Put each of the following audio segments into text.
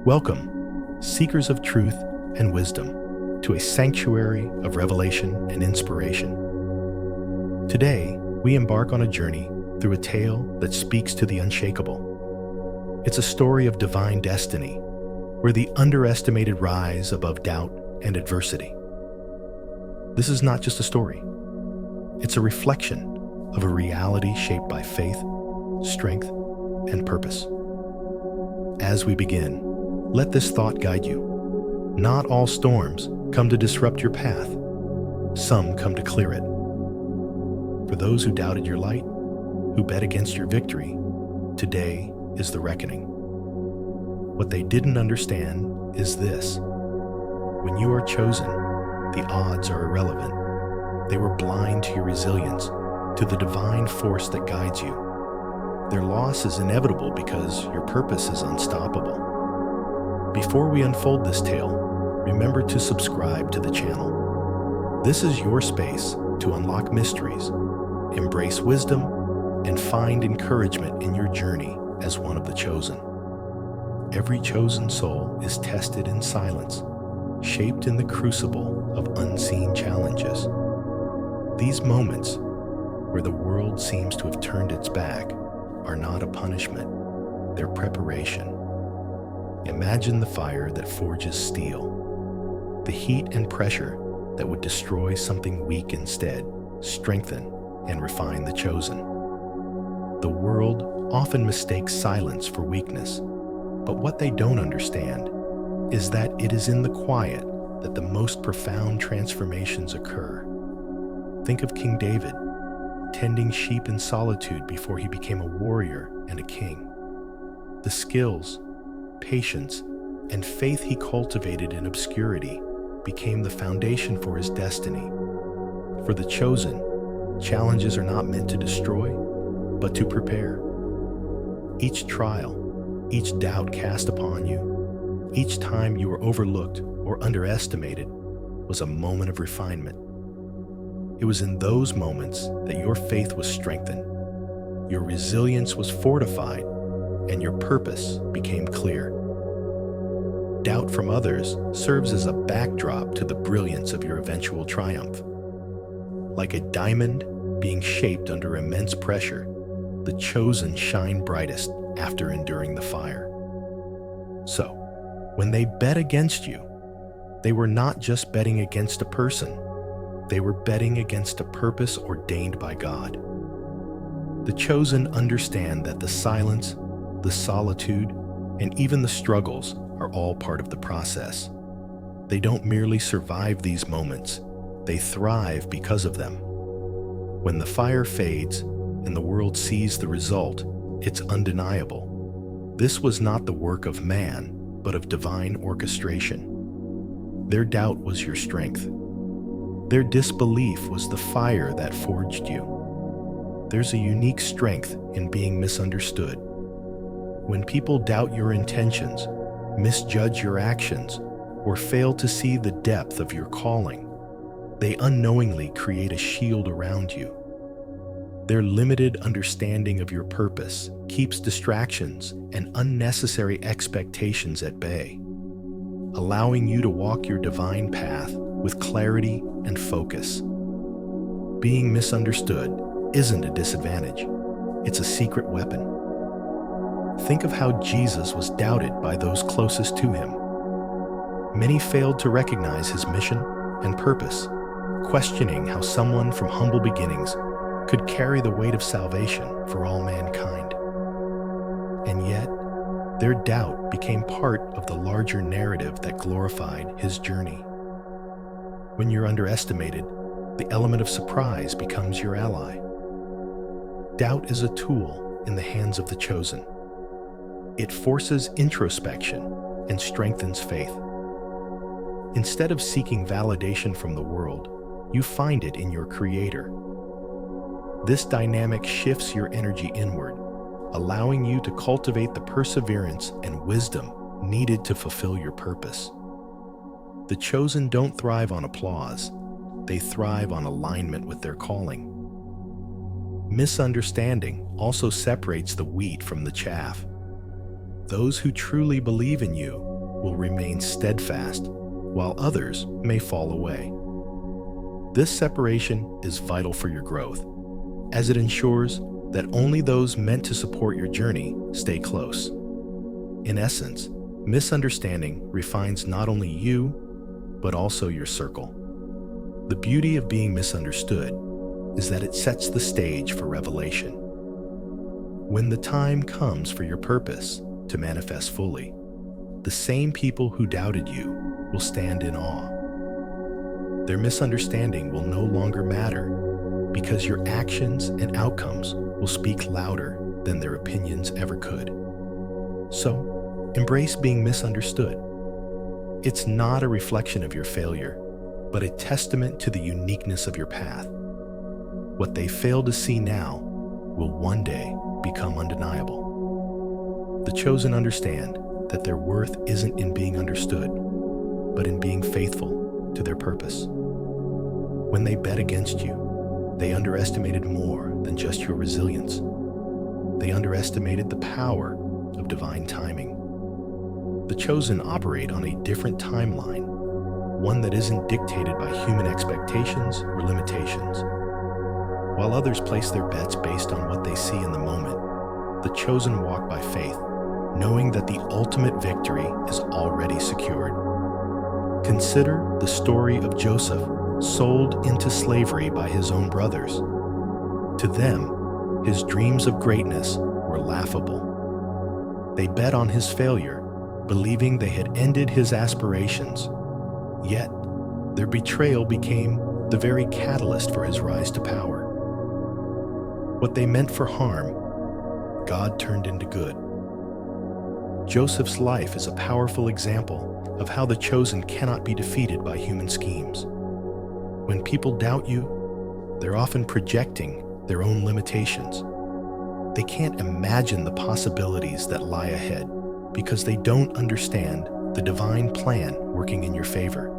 Welcome, seekers of truth and wisdom, to a sanctuary of revelation and inspiration. Today, we embark on a journey through a tale that speaks to the unshakable. It's a story of divine destiny, where the underestimated rise above doubt and adversity. This is not just a story. It's a reflection of a reality shaped by faith, strength, and purpose. As we begin, let this thought guide you. Not all storms come to disrupt your path. Some come to clear it. For those who doubted your light, who bet against your victory, today is the reckoning. What they didn't understand is this: when you are chosen, the odds are irrelevant. They were blind to your resilience, to the divine force that guides you. Their loss is inevitable because your purpose is unstoppable. Before we unfold this tale, remember to subscribe to the channel. This is your space to unlock mysteries, embrace wisdom, and find encouragement in your journey as one of the chosen. Every chosen soul is tested in silence, shaped in the crucible of unseen challenges. These moments, where the world seems to have turned its back, are not a punishment, they're preparation. Imagine the fire that forges steel, the heat and pressure that would destroy something weak instead, strengthen and refine the chosen. The world often mistakes silence for weakness, but what they don't understand is that it is in the quiet that the most profound transformations occur. Think of King David, tending sheep in solitude before he became a warrior and a king. The skills, patience, and faith he cultivated in obscurity became the foundation for his destiny. For the chosen, challenges are not meant to destroy, but to prepare. Each trial, each doubt cast upon you, each time you were overlooked or underestimated, was a moment of refinement. It was in those moments that your faith was strengthened, your resilience was fortified, and your purpose became clear. Doubt from others serves as a backdrop to the brilliance of your eventual triumph. Like a diamond being shaped under immense pressure, the chosen shine brightest after enduring the fire. So, when they bet against you, they were not just betting against a person. They were betting against a purpose ordained by God. The chosen understand that the silence, the solitude, and even the struggles are all part of the process. They don't merely survive these moments, they thrive because of them. When the fire fades and the world sees the result, it's undeniable. This was not the work of man, but of divine orchestration. Their doubt was your strength. Their disbelief was the fire that forged you. There's a unique strength in being misunderstood. When people doubt your intentions, misjudge your actions, or fail to see the depth of your calling, they unknowingly create a shield around you. Their limited understanding of your purpose keeps distractions and unnecessary expectations at bay, allowing you to walk your divine path with clarity and focus. Being misunderstood isn't a disadvantage, it's a secret weapon. Think of how Jesus was doubted by those closest to him. Many failed to recognize his mission and purpose, questioning how someone from humble beginnings could carry the weight of salvation for all mankind. And yet, their doubt became part of the larger narrative that glorified his journey. When you're underestimated, the element of surprise becomes your ally. Doubt is a tool in the hands of the chosen. It forces introspection and strengthens faith. Instead of seeking validation from the world, you find it in your Creator. This dynamic shifts your energy inward, allowing you to cultivate the perseverance and wisdom needed to fulfill your purpose. The chosen don't thrive on applause, they thrive on alignment with their calling. Misunderstanding also separates the wheat from the chaff. Those who truly believe in you will remain steadfast, while others may fall away. This separation is vital for your growth, as it ensures that only those meant to support your journey stay close. In essence, misunderstanding refines not only you, but also your circle. The beauty of being misunderstood is that it sets the stage for revelation. When the time comes for your purpose to manifest fully, the same people who doubted you will stand in awe. Their misunderstanding will no longer matter because your actions and outcomes will speak louder than their opinions ever could. So, embrace being misunderstood. It's not a reflection of your failure, but a testament to the uniqueness of your path. What they fail to see now will one day become undeniable. The chosen understand that their worth isn't in being understood, but in being faithful to their purpose. When they bet against you, they underestimated more than just your resilience. They underestimated the power of divine timing. The chosen operate on a different timeline, one that isn't dictated by human expectations or limitations. While others place their bets based on what they see in the moment, the chosen walk by faith, knowing that the ultimate victory is already secured. Consider the story of Joseph, sold into slavery by his own brothers. To them, his dreams of greatness were laughable. They bet on his failure, believing they had ended his aspirations. Yet, their betrayal became the very catalyst for his rise to power. What they meant for harm, God turned into good. Joseph's life is a powerful example of how the chosen cannot be defeated by human schemes. When people doubt you, they're often projecting their own limitations. They can't imagine the possibilities that lie ahead because they don't understand the divine plan working in your favor.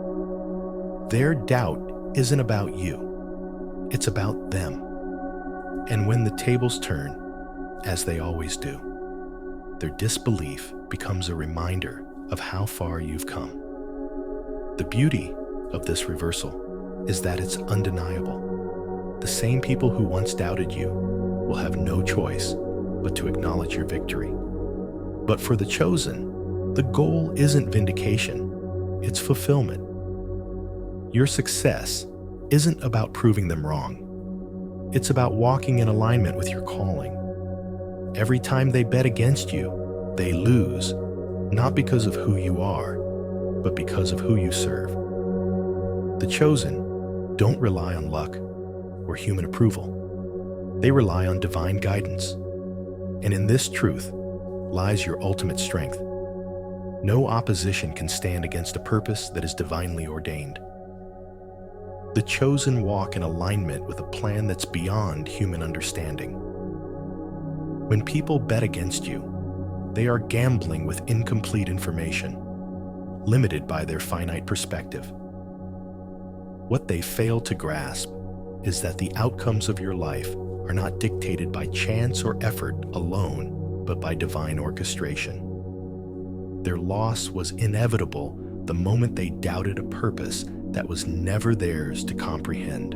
Their doubt isn't about you, it's about them. And when the tables turn, as they always do, their disbelief becomes a reminder of how far you've come. The beauty of this reversal is that it's undeniable. The same people who once doubted you will have no choice but to acknowledge your victory. But for the chosen, the goal isn't vindication, it's fulfillment. Your success isn't about proving them wrong. It's about walking in alignment with your calling. Every time they bet against you, they lose, not because of who you are, but because of who you serve. The chosen don't rely on luck or human approval. They rely on divine guidance. And in this truth lies your ultimate strength. No opposition can stand against a purpose that is divinely ordained. The chosen walk in alignment with a plan that's beyond human understanding. When people bet against you, they are gambling with incomplete information, limited by their finite perspective. What they fail to grasp is that the outcomes of your life are not dictated by chance or effort alone, but by divine orchestration. Their loss was inevitable the moment they doubted a purpose that was never theirs to comprehend.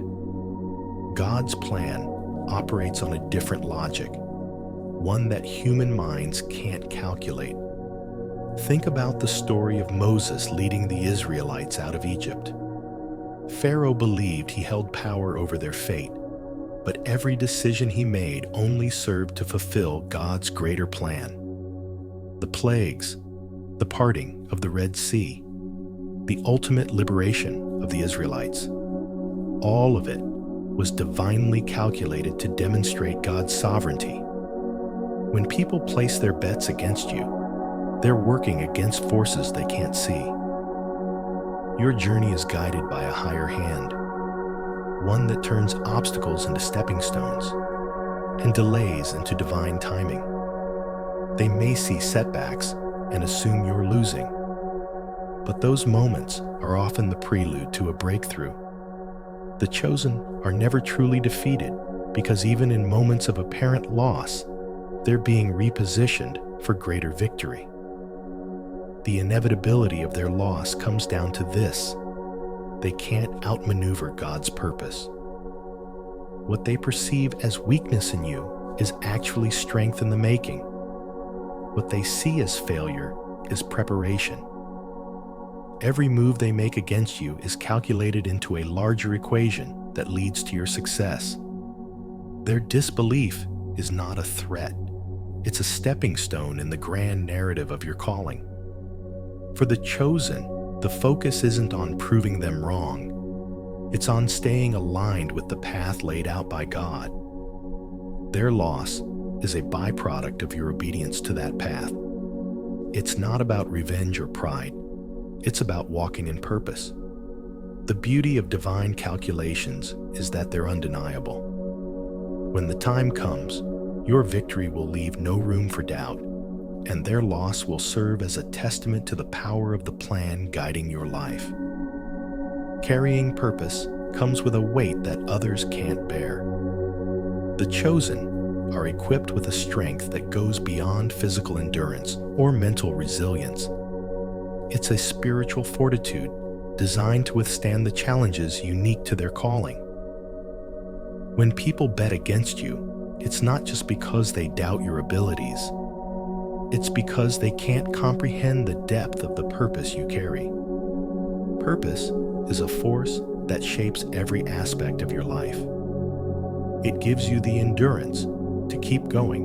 God's plan operates on a different logic, one that human minds can't calculate. Think about the story of Moses leading the Israelites out of Egypt. Pharaoh believed he held power over their fate, but every decision he made only served to fulfill God's greater plan. The plagues, the parting of the Red Sea, the ultimate liberation of the Israelites, all of it was divinely calculated to demonstrate God's sovereignty. When people place their bets against you, they're working against forces they can't see. Your journey is guided by a higher hand, one that turns obstacles into stepping stones and delays into divine timing. They may see setbacks and assume you're losing, but those moments are often the prelude to a breakthrough. The chosen are never truly defeated because even in moments of apparent loss, they're being repositioned for greater victory. The inevitability of their loss comes down to this: they can't outmaneuver God's purpose. What they perceive as weakness in you is actually strength in the making. What they see as failure is preparation. Every move they make against you is calculated into a larger equation that leads to your success. Their disbelief is not a threat. It's a stepping stone in the grand narrative of your calling. For the chosen, the focus isn't on proving them wrong. It's on staying aligned with the path laid out by God. Their loss is a byproduct of your obedience to that path. It's not about revenge or pride. It's about walking in purpose. The beauty of divine calculations is that they're undeniable. When the time comes, your victory will leave no room for doubt, and their loss will serve as a testament to the power of the plan guiding your life. Carrying purpose comes with a weight that others can't bear. The chosen are equipped with a strength that goes beyond physical endurance or mental resilience. It's a spiritual fortitude designed to withstand the challenges unique to their calling. When people bet against you, it's not just because they doubt your abilities. It's because they can't comprehend the depth of the purpose you carry. Purpose is a force that shapes every aspect of your life. It gives you the endurance to keep going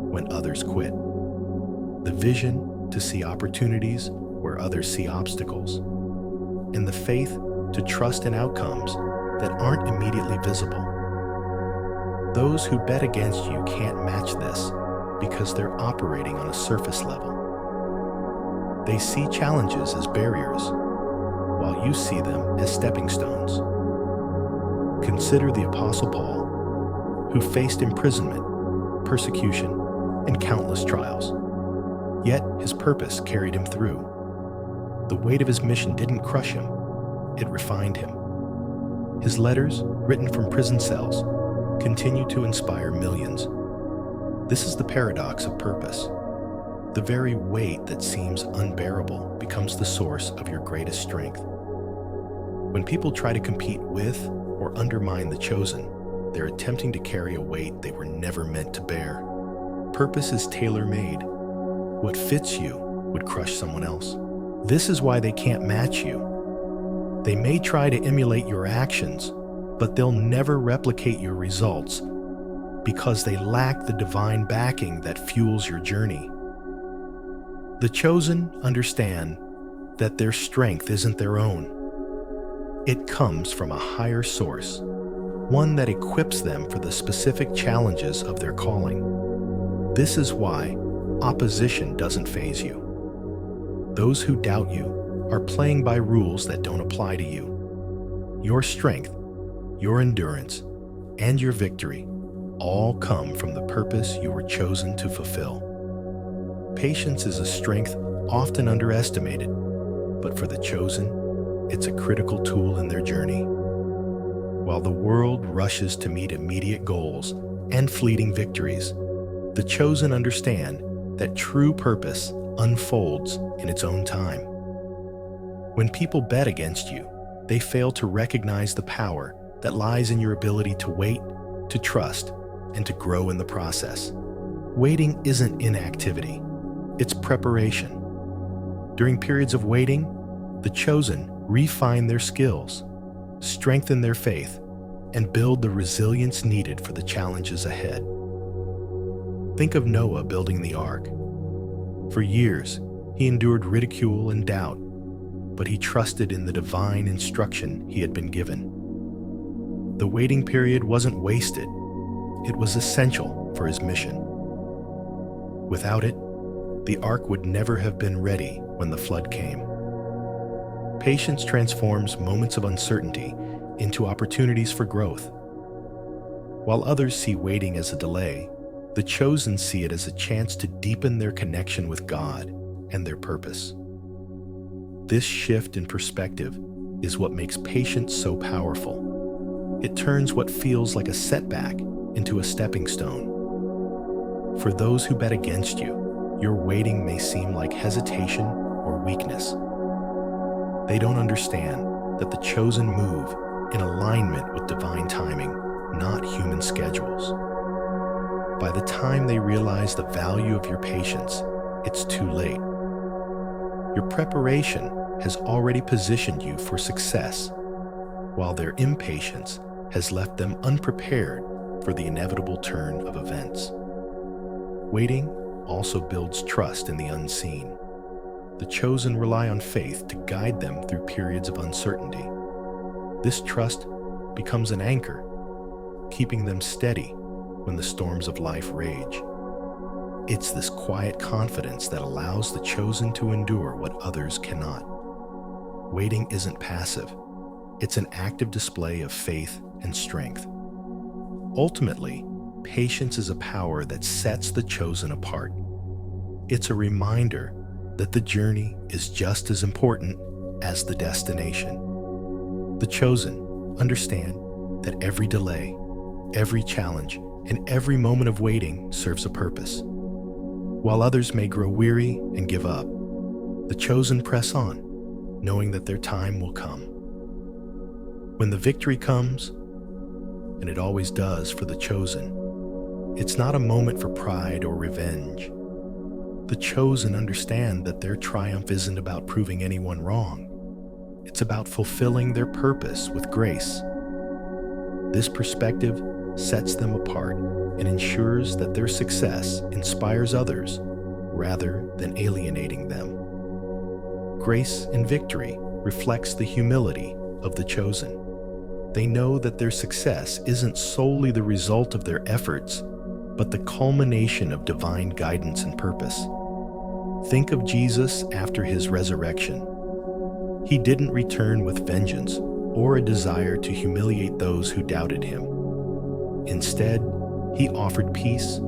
when others quit, the vision to see opportunities where others see obstacles, and the faith to trust in outcomes that aren't immediately visible. Those who bet against you can't match this because they're operating on a surface level. They see challenges as barriers, while you see them as stepping stones. Consider the Apostle Paul, who faced imprisonment, persecution, and countless trials. Yet his purpose carried him through. The weight of his mission didn't crush him, it refined him. His letters, written from prison cells, continue to inspire millions. This is the paradox of purpose. The very weight that seems unbearable becomes the source of your greatest strength. When people try to compete with or undermine the chosen, they're attempting to carry a weight they were never meant to bear. Purpose is tailor-made. What fits you would crush someone else. This is why they can't match you. They may try to emulate your actions, but they'll never replicate your results because they lack the divine backing that fuels your journey. The chosen understand that their strength isn't their own. It comes from a higher source, one that equips them for the specific challenges of their calling. This is why opposition doesn't faze you. Those who doubt you are playing by rules that don't apply to you. Your strength, your endurance, and your victory all come from the purpose you were chosen to fulfill. Patience is a strength often underestimated, but for the chosen, it's a critical tool in their journey. While the world rushes to meet immediate goals and fleeting victories, the chosen understand that true purpose unfolds in its own time. When people bet against you, they fail to recognize the power that lies in your ability to wait, to trust, and to grow in the process. Waiting isn't inactivity, it's preparation. During periods of waiting, the chosen refine their skills, strengthen their faith, and build the resilience needed for the challenges ahead. Think of Noah building the ark. For years, he endured ridicule and doubt, but he trusted in the divine instruction he had been given. The waiting period wasn't wasted. It was essential for his mission. Without it, the ark would never have been ready when the flood came. Patience transforms moments of uncertainty into opportunities for growth. While others see waiting as a delay, the chosen see it as a chance to deepen their connection with God and their purpose. This shift in perspective is what makes patience so powerful. It turns what feels like a setback into a stepping stone. For those who bet against you, your waiting may seem like hesitation or weakness. They don't understand that the chosen move in alignment with divine timing, not human schedules. By the time they realize the value of your patience, it's too late. Your preparation has already positioned you for success, while their impatience has left them unprepared for the inevitable turn of events. Waiting also builds trust in the unseen. The chosen rely on faith to guide them through periods of uncertainty. This trust becomes an anchor, keeping them steady when the storms of life rage. It's this quiet confidence that allows the chosen to endure what others cannot. Waiting isn't passive. It's an active display of faith and strength. Ultimately, patience is a power that sets the chosen apart. It's a reminder that the journey is just as important as the destination. The chosen understand that every delay, every challenge, and every moment of waiting serves a purpose. While others may grow weary and give up, the chosen press on, knowing that their time will come. When the victory comes, and it always does for the chosen, it's not a moment for pride or revenge. The chosen understand that their triumph isn't about proving anyone wrong. It's about fulfilling their purpose with grace. This perspective sets them apart and ensures that their success inspires others rather than alienating them. Grace in victory reflects the humility of the chosen. They know that their success isn't solely the result of their efforts, but the culmination of divine guidance and purpose. Think of Jesus after his resurrection. He didn't return with vengeance or a desire to humiliate those who doubted him. Instead, he offered peace,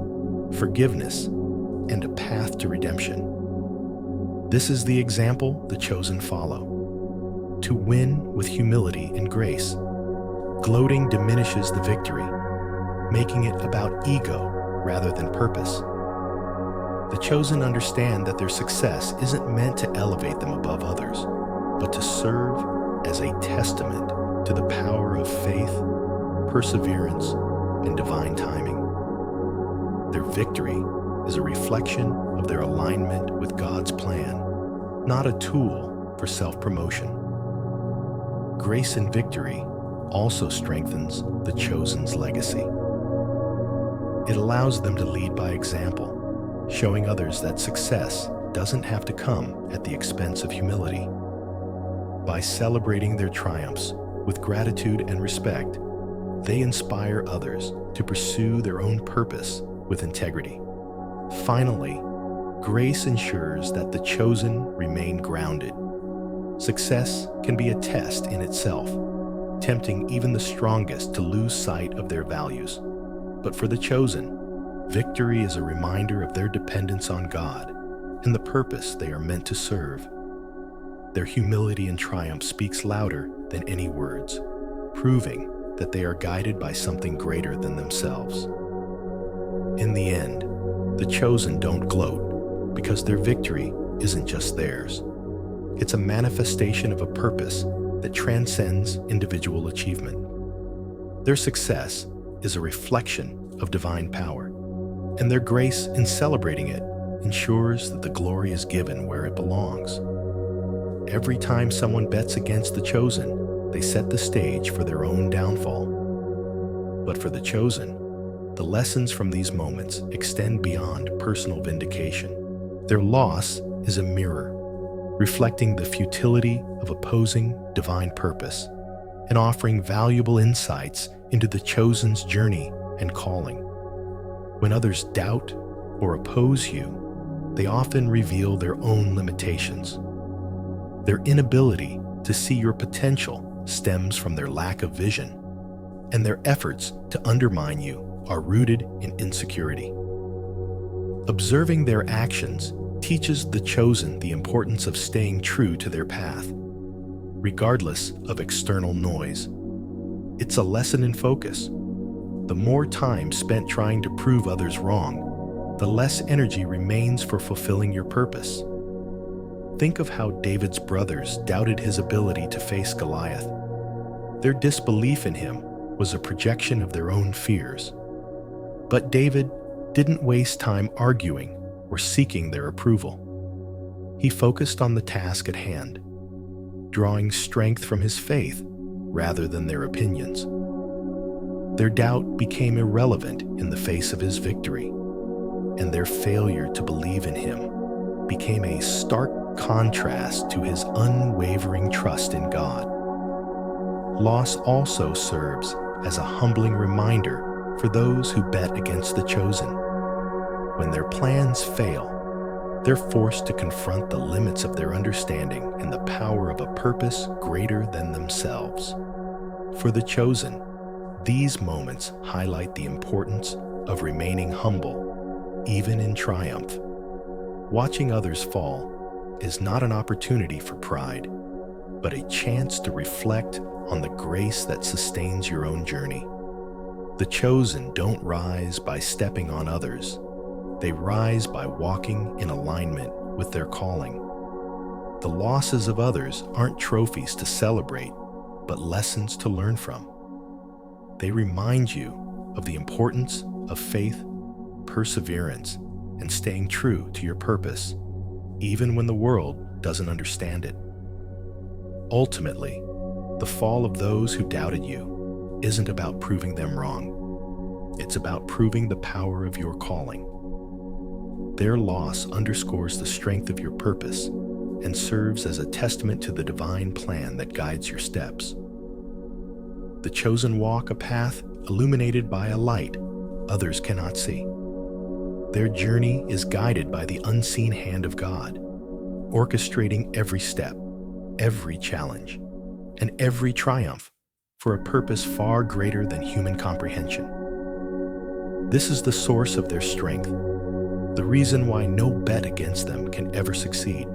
forgiveness, and a path to redemption. This is the example the chosen follow. To win with humility and grace, gloating diminishes the victory, making it about ego rather than purpose. The chosen understand that their success isn't meant to elevate them above others, but to serve as a testament to the power of faith, perseverance, and divine timing. Their victory is a reflection of their alignment with God's plan, not a tool for self-promotion. Grace and victory also strengthens the chosen's legacy. It allows them to lead by example, showing others that success doesn't have to come at the expense of humility. By celebrating their triumphs with gratitude and respect, they inspire others to pursue their own purpose with integrity. Finally, grace ensures that the chosen remain grounded. Success can be a test in itself, tempting even the strongest to lose sight of their values. But for the chosen, victory is a reminder of their dependence on God and the purpose they are meant to serve. Their humility and triumph speaks louder than any words, proving that they are guided by something greater than themselves. In the end, the chosen don't gloat because their victory isn't just theirs. It's a manifestation of a purpose that transcends individual achievement. Their success is a reflection of divine power, and their grace in celebrating it ensures that the glory is given where it belongs. Every time someone bets against the chosen, they set the stage for their own downfall. But for the chosen, the lessons from these moments extend beyond personal vindication. Their loss is a mirror, reflecting the futility of opposing divine purpose and offering valuable insights into the chosen's journey and calling. When others doubt or oppose you, they often reveal their own limitations. Their inability to see your potential stems from their lack of vision, and their efforts to undermine you are rooted in insecurity. Observing their actions teaches the chosen the importance of staying true to their path, regardless of external noise. It's a lesson in focus. The more time spent trying to prove others wrong, the less energy remains for fulfilling your purpose. Think of how David's brothers doubted his ability to face Goliath. Their disbelief in him was a projection of their own fears. But David didn't waste time arguing or seeking their approval. He focused on the task at hand, drawing strength from his faith rather than their opinions. Their doubt became irrelevant in the face of his victory, and their failure to believe in him became a stark contrast to his unwavering trust in God. Loss also serves as a humbling reminder for those who bet against the chosen. When their plans fail, they're forced to confront the limits of their understanding and the power of a purpose greater than themselves. For the chosen, these moments highlight the importance of remaining humble, even in triumph. Watching others fall is not an opportunity for pride, but a chance to reflect on the grace that sustains your own journey. The chosen don't rise by stepping on others. They rise by walking in alignment with their calling. The losses of others aren't trophies to celebrate, but lessons to learn from. They remind you of the importance of faith, perseverance, and staying true to your purpose, even when the world doesn't understand it. Ultimately, the fall of those who doubted you isn't about proving them wrong. It's about proving the power of your calling. Their loss underscores the strength of your purpose and serves as a testament to the divine plan that guides your steps. The chosen walk a path illuminated by a light others cannot see. Their journey is guided by the unseen hand of God, orchestrating every step, every challenge, and every triumph for a purpose far greater than human comprehension. This is the source of their strength, the reason why no bet against them can ever succeed.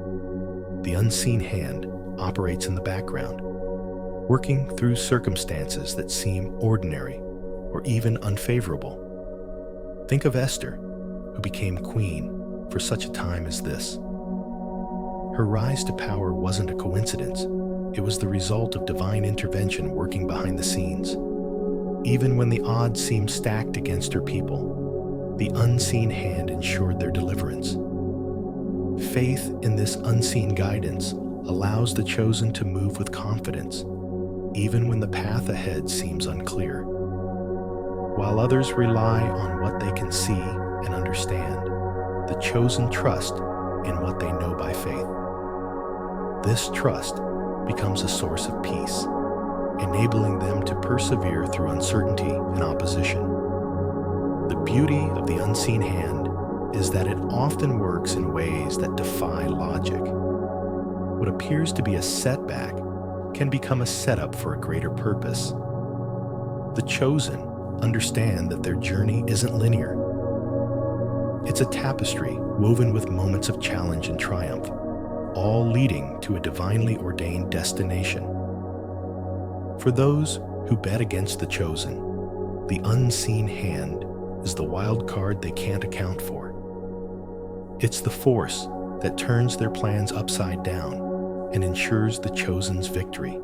The unseen hand operates in the background, working through circumstances that seem ordinary or even unfavorable. Think of Esther, who became queen for such a time as this. Her rise to power wasn't a coincidence. It was the result of divine intervention working behind the scenes. Even when the odds seemed stacked against her people, the unseen hand ensured their deliverance. Faith in this unseen guidance allows the chosen to move with confidence, even when the path ahead seems unclear. While others rely on what they can see and understand, the chosen trust in what they know by faith. This trust becomes a source of peace, enabling them to persevere through uncertainty and opposition. The beauty of the unseen hand is that it often works in ways that defy logic. What appears to be a setback can become a setup for a greater purpose. The chosen understand that their journey isn't linear. It's a tapestry woven with moments of challenge and triumph, all leading to a divinely ordained destination. For those who bet against the chosen, the unseen hand is the wild card they can't account for. It's the force that turns their plans upside down and ensures the chosen's victory.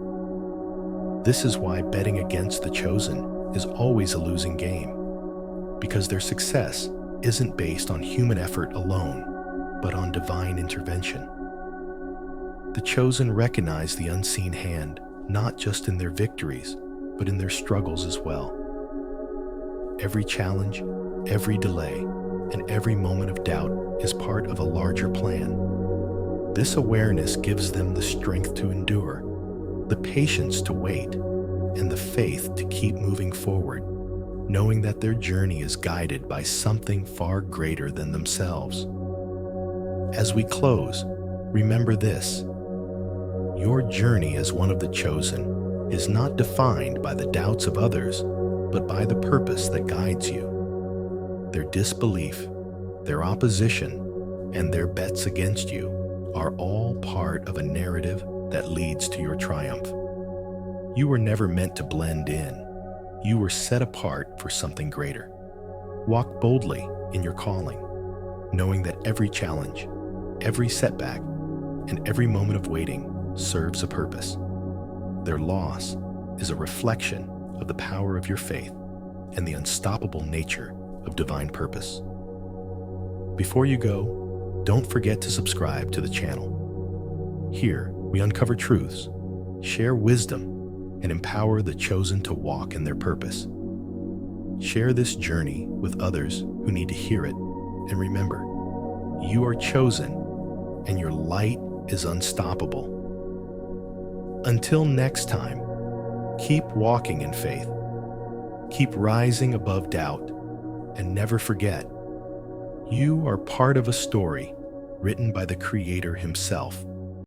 This is why betting against the chosen is always a losing game, because their success isn't based on human effort alone, but on divine intervention. The chosen recognize the unseen hand not just in their victories, but in their struggles as well. Every challenge, every delay, and every moment of doubt is part of a larger plan. This awareness gives them the strength to endure, the patience to wait, and the faith to keep moving forward, knowing that their journey is guided by something far greater than themselves. As we close, remember this: your journey as one of the chosen is not defined by the doubts of others, but by the purpose that guides you. Their disbelief, their opposition, and their bets against you are all part of a narrative that leads to your triumph. You were never meant to blend in. You were set apart for something greater. Walk boldly in your calling, knowing that every challenge, every setback, and every moment of waiting serves a purpose. Their loss is a reflection of the power of your faith and the unstoppable nature of divine purpose. Before you go, don't forget to subscribe to the channel. Here, we uncover truths, share wisdom, and empower the chosen to walk in their purpose. Share this journey with others who need to hear it, and remember, you are chosen and your light is unstoppable. Until next time, keep walking in faith, keep rising above doubt, and never forget, you are part of a story written by the Creator Himself.